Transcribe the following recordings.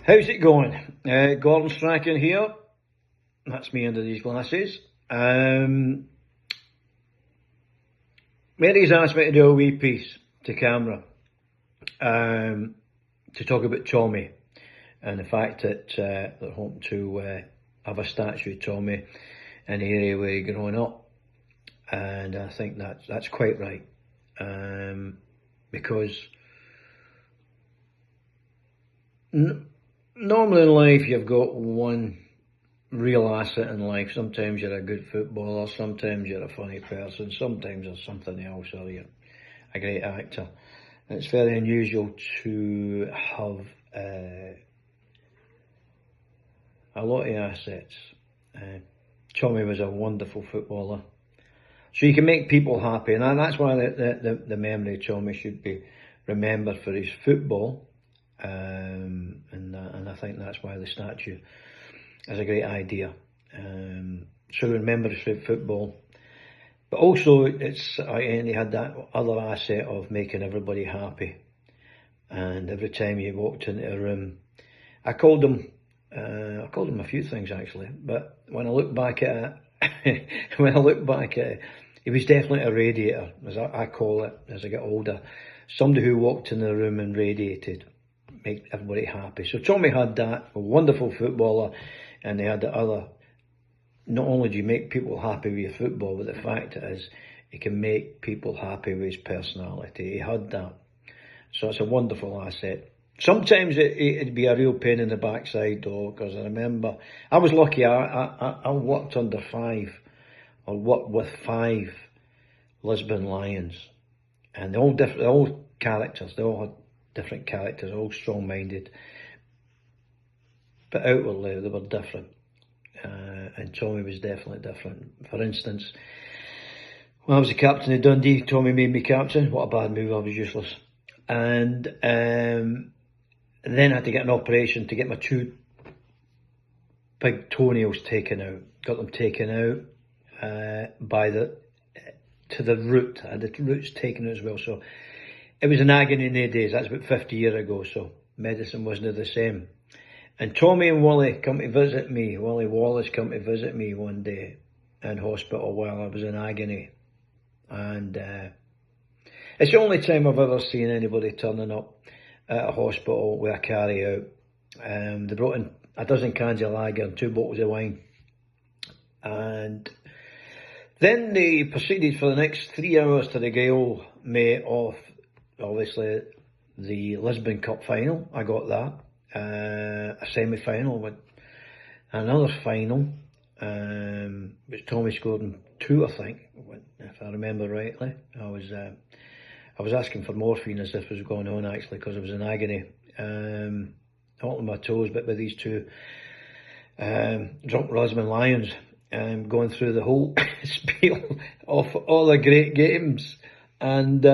How's it going? Gordon Strachan here. That's me under these glasses. Mary's asked me to do a wee piece to camera to talk about Tommy and the fact that they're hoping to have a statue of Tommy in the area where he growing up. And I think that's quite right. Because normally in life you've got one real asset in life. Sometimes you're a good footballer, sometimes you're a funny person, sometimes there's something else, or you're a great actor. And it's very unusual to have a lot of assets. Tommy was a wonderful footballer. So you can make people happy, and that's why the memory of Tommy should be remembered for his football. And I think that's why the statue is a great idea. So remember his football, but also and he had that other asset of making everybody happy. And every time you walked into a room, I called him a few things actually, but when I look back at it, he was definitely a radiator, as I call it as I get older. Somebody who walked in the room and radiated, make everybody happy. So Tommy had that, a wonderful footballer, and they had the other. Not only do you make people happy with your football, but the fact is, he can make people happy with his personality. He had that. So it's a wonderful asset. Sometimes it'd be a real pain in the backside though, because I remember, I was lucky, I worked under five. I worked with 5 Lisbon Lions, and they're all different, they're all characters, they all had different characters, all strong-minded, but outwardly they were different, and Tommy was definitely different. For instance, when I was the captain of Dundee, Tommy made me captain. What a bad move, I was useless. And then I had to get an operation to get my 2 big toenails taken out. Got them taken out to the root. I had the roots taken out as well. So it was an agony in the days. That's about 50 years ago. So medicine wasn't the same. And Tommy and Wally come to visit me. Wally Wallace come to visit me one day in hospital while I was in agony. And it's the only time I've ever seen anybody turning up at a hospital with a carry out. They brought in a dozen cans of lager and 2 bottles of wine. And then they proceeded for the next 3 hours to regale me off, obviously, the Lisbon Cup final. I got that. A semi-final with another final, which Tommy scored in 2, I think, if I remember rightly. I was asking for morphine as if it was going on actually, because I was in agony. Not on my toes, but with these 2 drunk Lisbon Lions, going through the whole spiel of all the great games. And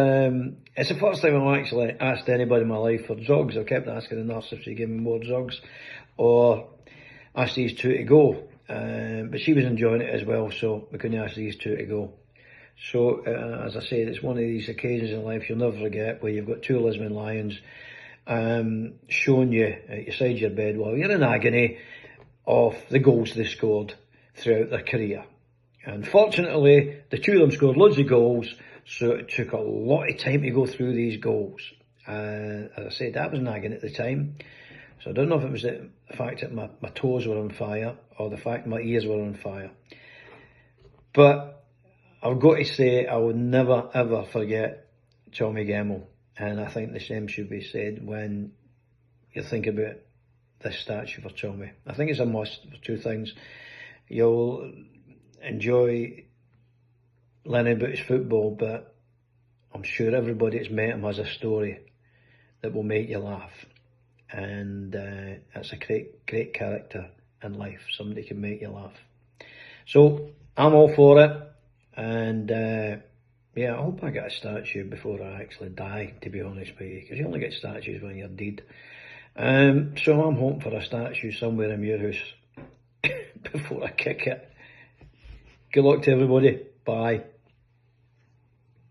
it's the first time I've actually asked anybody in my life for drugs. I kept asking the nurse if she gave me more drugs, or asked these 2 to go. But she was enjoying it as well, so we couldn't ask these 2 to go. So, as I said, it's one of these occasions in life you'll never forget, where you've got 2 Lisbon Lions showing you at your side of your bed while you're in agony of the goals they scored throughout their career. And fortunately, the 2 of them scored loads of goals, so it took a lot of time to go through these goals. As I said, I was in agony at the time, so I don't know if it was the fact that my toes were on fire, or the fact my ears were on fire. But I've got to say, I will never ever forget Tommy Gemmell, and I think the same should be said when you think about this statue for Tommy. I think it's a must for 2 things. You'll enjoy learning about his football, but I'm sure everybody that's met him has a story that will make you laugh, and that's a great character in life. Somebody can make you laugh. So I'm all for it. And yeah, I hope I get a statue before I actually die, to be honest with you, because you only get statues when you're dead. So I'm hoping for a statue somewhere in your house before I kick it. Good luck to everybody. Bye.